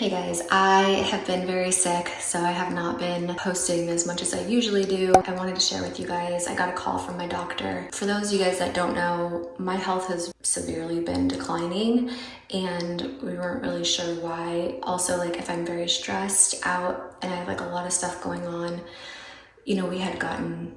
Hey guys, I have been very sick, so I have not been posting as much as I usually do. I wanted to share with you guys, I got a call from my doctor. For those of you guys that don't know, my health has severely been declining and we weren't really sure why. Also, like if I'm very stressed out and I have like a lot of stuff going on, you know, we had gotten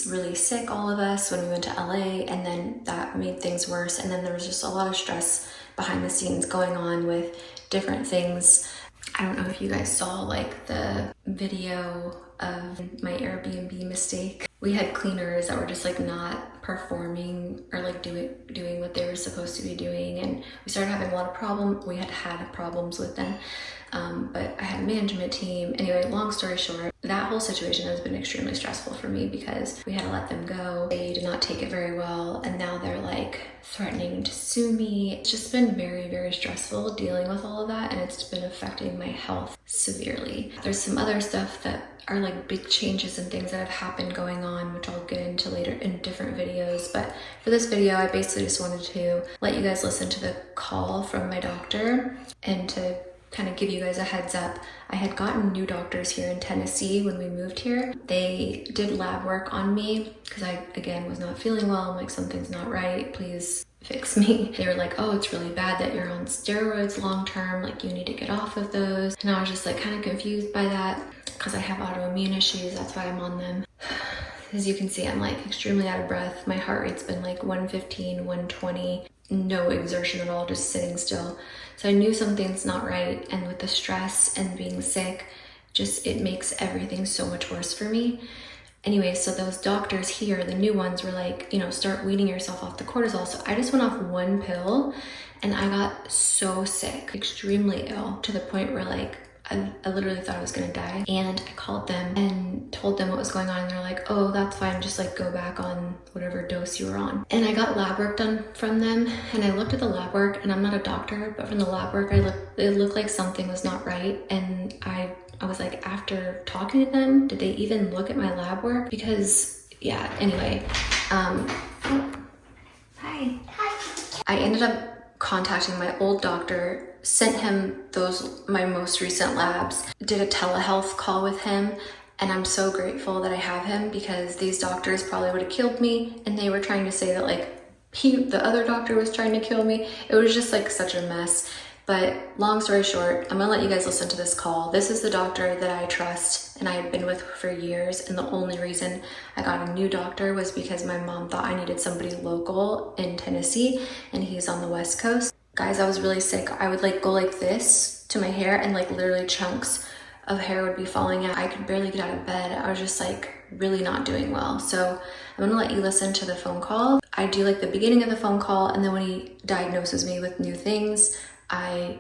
really sick, all of us, when we went to LA, and then that made things worse. And then there was just a lot of stress behind the scenes going on with different things. I don't know if you guys saw like the video of my Airbnb mistake. We had cleaners that were just like not performing or like doing what they were supposed to be doing, and we started having a lot of problems. We had problems with them, but I had a management team. Anyway, long story short, that whole situation has been extremely stressful for me because we had to let them go. They did not take it very well, and now they're like threatening to sue me. It's just been very, very stressful dealing with all of that, and it's been affecting my health severely. There's some other stuff that are like big changes and things that have happened going on, which I'll get into later in different videos. But for this video, I basically just wanted to let you guys listen to the call from my doctor and to kind of give you guys a heads up. I had gotten new doctors here in Tennessee when we moved here. They did lab work on me because I, again, was not feeling well. I'm like, something's not right, please fix me. They were like, oh, it's really bad that you're on steroids long term, like you need to get off of those. And I was just like kind of confused by that because I have autoimmune issues, that's why I'm on them. As you can see, I'm like extremely out of breath. My heart rate's been like 115, 120, no exertion at all, just sitting still. So I knew something's not right, and with the stress and being sick, just it makes everything so much worse for me. Anyway, so those doctors here, the new ones, were like, you know, start weaning yourself off the cortisol. So I just went off one pill and I got so sick, extremely ill, to the point where like I literally thought I was gonna die. And I called them and told them what was going on, and they're like, oh, that's fine, just like go back on whatever dose you were on. And I got lab work done from them, and I looked at the lab work, and I'm not a doctor, but from the lab work, it looked like something was not right. And I was like, after talking to them, did they even look at my lab work? Because yeah, anyway, oh, hi. I ended up contacting my old doctor, sent him my most recent labs, did a telehealth call with him, and I'm so grateful that I have him because these doctors probably would have killed me, and they were trying to say that like the other doctor was trying to kill me. It was just like such a mess. But long story short, I'm gonna let you guys listen to this call. This is the doctor that I trust and I had been with for years, and the only reason I got a new doctor was because my mom thought I needed somebody local in Tennessee, and he's on the West Coast. Guys, I was really sick. I would like go like this to my hair, and like literally chunks of hair would be falling out. I could barely get out of bed. I was just like really not doing well. So I'm gonna let you listen to the phone call. I do like the beginning of the phone call, and then when he diagnoses me with new things, I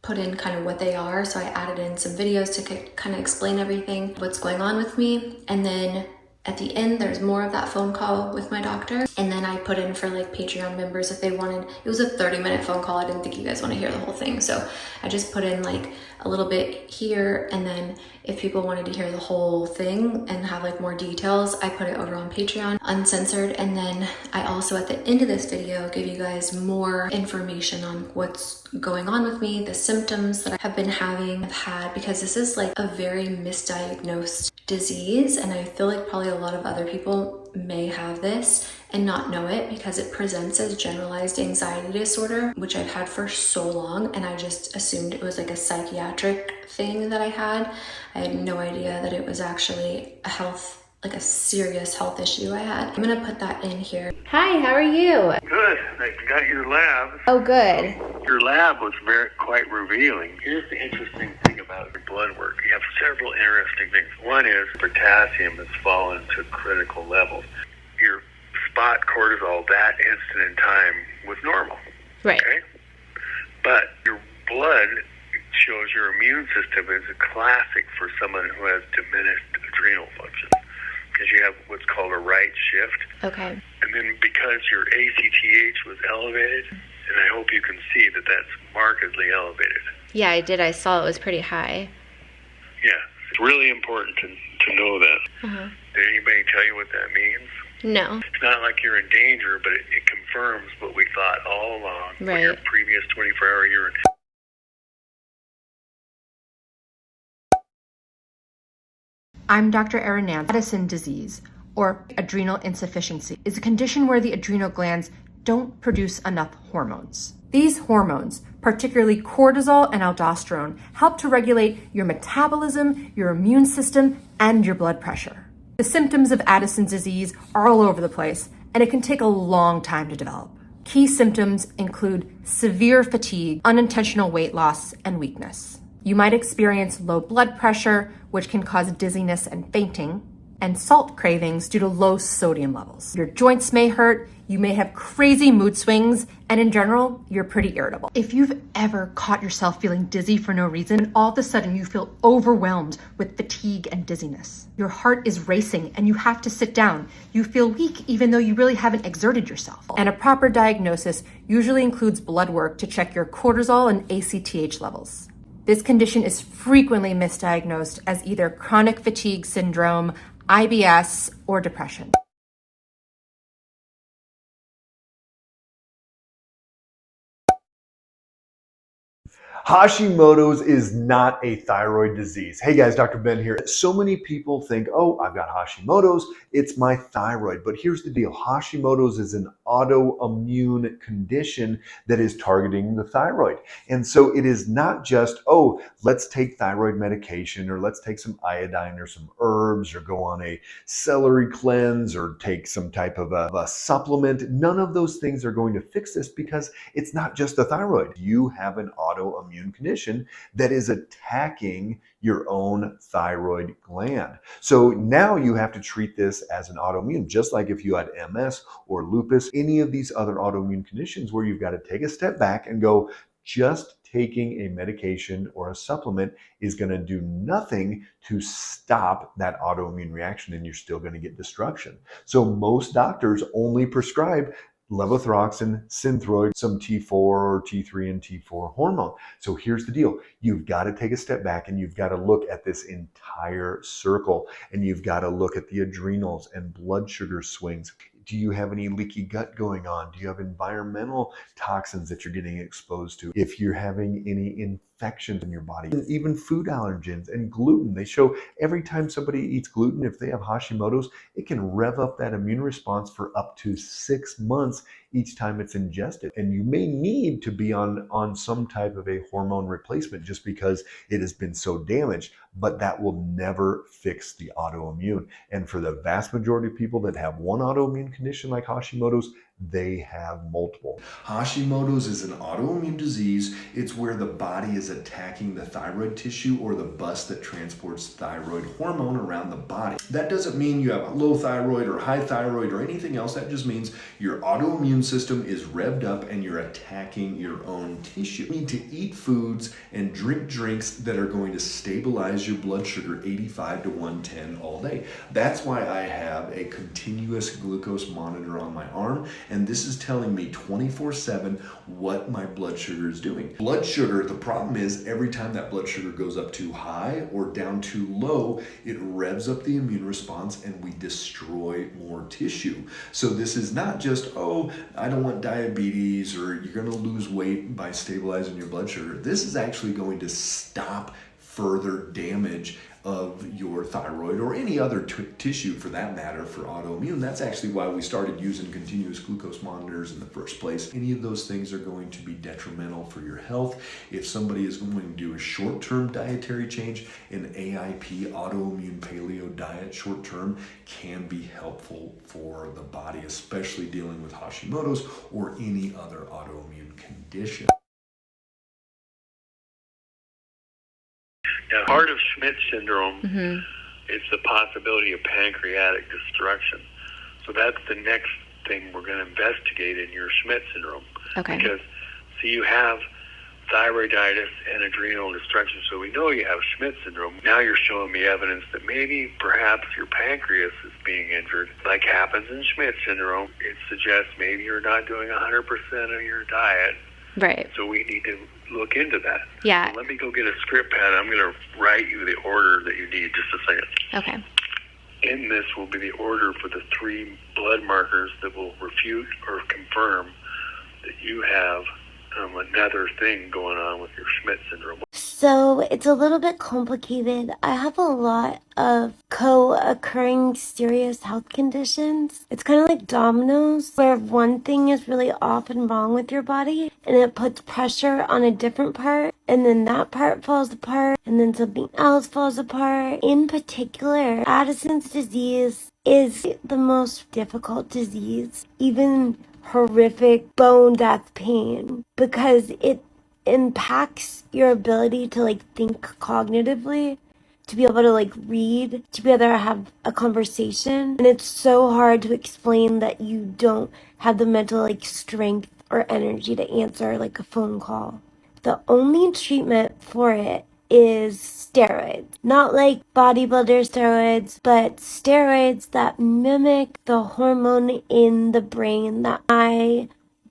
put in kind of what they are. So I added in some videos to kind of explain everything, what's going on with me. And then at the end, there's more of that phone call with my doctor. And then I put in for like Patreon members if they wanted. It was a 30-minute phone call. I didn't think you guys want to hear the whole thing. So I just put in like a little bit here. And then if people wanted to hear the whole thing and have like more details, I put it over on Patreon, uncensored. And then I also, at the end of this video, give you guys more information on what's going on with me, the symptoms that I have been having, because this is like a very misdiagnosed disease. And I feel like probably a lot of other people may have this and not know it because it presents as generalized anxiety disorder, which I've had for so long, and I just assumed it was like a psychiatric thing that I had. I had no idea that it was actually like a serious health issue I had. I'm gonna put that in here. Hi, how are you? Good. I got your lab. Oh, good. Your lab was quite revealing. Here's the interesting thing about your blood work. You have several interesting things. One is potassium has fallen to critical levels. Your spot cortisol that instant in time was normal. Right. Okay? But your blood shows your immune system is a classic for someone who has diminished adrenal function, because you have what's called a right shift. Okay. And then because your ACTH was elevated, and I hope you can see that that's markedly elevated. Yeah, I did. I saw it was pretty high. Yeah, it's really important to know that. Uh-huh. Did anybody tell you what that means? No. It's not like you're in danger, but it confirms what we thought all along. Right. Your previous 24-hour urine I'm Dr. Erin Nance. Addison disease, or adrenal insufficiency, is a condition where the adrenal glands don't produce enough hormones. These hormones, particularly cortisol and aldosterone, help to regulate your metabolism, your immune system, and your blood pressure. The symptoms of Addison disease are all over the place, and it can take a long time to develop. Key symptoms include severe fatigue, unintentional weight loss, and weakness. You might experience low blood pressure, which can cause dizziness and fainting, and salt cravings due to low sodium levels. Your joints may hurt, you may have crazy mood swings, and in general, you're pretty irritable. If you've ever caught yourself feeling dizzy for no reason, and all of a sudden you feel overwhelmed with fatigue and dizziness, your heart is racing and you have to sit down, you feel weak even though you really haven't exerted yourself. And a proper diagnosis usually includes blood work to check your cortisol and ACTH levels. This condition is frequently misdiagnosed as either chronic fatigue syndrome, IBS, or depression. Hashimoto's is not a thyroid disease. Hey guys, Dr. Ben here. So many people think, oh, I've got Hashimoto's, it's my thyroid. But here's the deal. Hashimoto's is an autoimmune condition that is targeting the thyroid. And so it is not just, oh, let's take thyroid medication or let's take some iodine or some herbs or go on a celery cleanse or take some type of a supplement. None of those things are going to fix this because it's not just the thyroid. You have an autoimmune condition that is attacking your own thyroid gland. So now you have to treat this as an autoimmune, just like if you had MS or lupus, any of these other autoimmune conditions where you've got to take a step back and go, just taking a medication or a supplement is going to do nothing to stop that autoimmune reaction, and you're still going to get destruction. So most doctors only prescribe levothyroxine, Synthroid, some T4 or T3 and T4 hormone. So here's the deal. You've got to take a step back and you've got to look at this entire circle, and you've got to look at the adrenals and blood sugar swings. Do you have any leaky gut going on? Do you have environmental toxins that you're getting exposed to? If you're having any infections in your body, even food allergens and gluten. They show every time somebody eats gluten, if they have Hashimoto's, it can rev up that immune response for up to 6 months each time it's ingested. And you may need to be on some type of a hormone replacement just because it has been so damaged, but that will never fix the autoimmune. And for the vast majority of people that have one autoimmune condition like Hashimoto's, they have multiple. Hashimoto's is an autoimmune disease. It's where the body is attacking the thyroid tissue or the bus that transports thyroid hormone around the body. That doesn't mean you have a low thyroid or high thyroid or anything else. That just means your autoimmune system is revved up and you're attacking your own tissue. You need to eat foods and drink drinks that are going to stabilize your blood sugar 85 to 110 all day. That's why I have a continuous glucose monitor on my arm. And this is telling me 24/7 what my blood sugar is doing. Blood sugar, the problem is every time that blood sugar goes up too high or down too low, it revs up the immune response and we destroy more tissue. So this is not just, oh, I don't want diabetes or you're going to lose weight by stabilizing your blood sugar. This is actually going to stop further damage of your thyroid or any other tissue for that matter for autoimmune. That's actually why we started using continuous glucose monitors in the first place. Any of those things are going to be detrimental for your health. If somebody is going to do a short-term dietary change, an AIP, autoimmune paleo diet short-term, can be helpful for the body, especially dealing with Hashimoto's or any other autoimmune condition. Now, part of Schmidt syndrome is the possibility of pancreatic destruction. So that's the next thing we're going to investigate in your Schmidt syndrome. Okay. Because, see, you have thyroiditis and adrenal destruction, so we know you have Schmidt syndrome. Now you're showing me evidence that maybe perhaps your pancreas is being injured. Like happens in Schmidt syndrome, it suggests maybe you're not doing 100% of your diet. Right. So we need to look into that. Yeah. So let me go get a script pad. I'm going to write you the order that you need. Just a second. Okay. In this will be the order for the 3 blood markers that will refute or confirm that you have another thing going on with your Schmidt syndrome. So it's a little bit complicated. I have a lot of co-occurring serious health conditions. It's kind of like dominoes, where one thing is really off and wrong with your body, and it puts pressure on a different part, and then that part falls apart, and then something else falls apart. In particular, Addison's disease is the most difficult disease, even horrific bone death pain, because it impacts your ability to like think cognitively, to be able to like read, to be able to have a conversation. And it's so hard to explain that you don't have the mental like strength or energy to answer like a phone call. The only treatment for it is steroids. Not like bodybuilder steroids, but steroids that mimic the hormone in the brain that my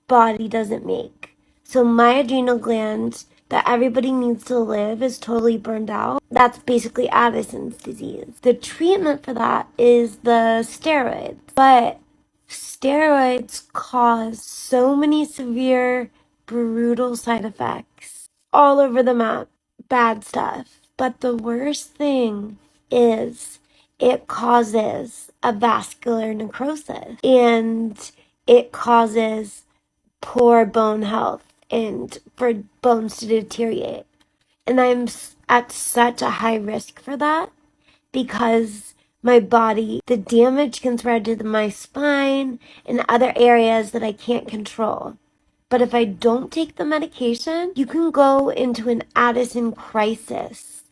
body doesn't make. So my adrenal gland that everybody needs to live is totally burned out. That's basically Addison's disease. The treatment for that is the steroids. But steroids cause so many severe, brutal side effects all over the map. Bad stuff. But the worst thing is it causes a vascular necrosis. And it causes poor bone health and for bones to deteriorate. And I'm at such a high risk for that because my body, the damage can spread to my spine and other areas that I can't control. But if I don't take the medication, you can go into an Addison crisis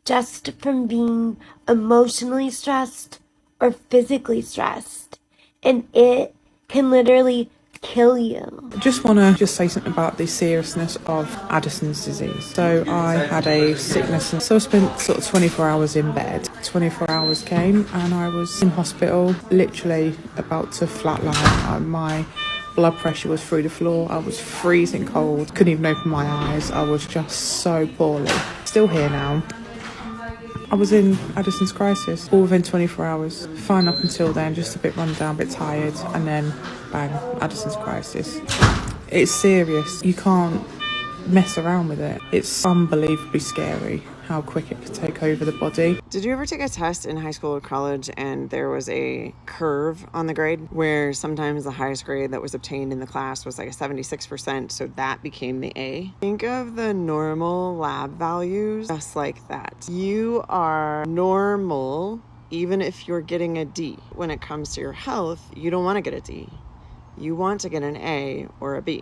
just from being emotionally stressed or physically stressed. And it can literally kill you. I just want to say something about the seriousness of Addison's disease. So I had a sickness, and so I spent sort of 24 hours in bed. 24 hours came and I was in hospital, literally about to flatline. My blood pressure was through the floor. I was freezing cold, couldn't even open my eyes. I was just so poorly. Still here now. I was in Addison's crisis all within 24 hours. Fine up until then, just a bit run down, a bit tired, and then bang, Addison's crisis. It's serious. You can't mess around with it. It's unbelievably scary how quick it could take over the body. Did you ever take a test in high school or college and there was a curve on the grade where sometimes the highest grade that was obtained in the class was like a 76%, so that became the A? Think of the normal lab values just like that. You are normal even if you're getting a D. When it comes to your health, you don't want to get a D. You want to get an A or a B.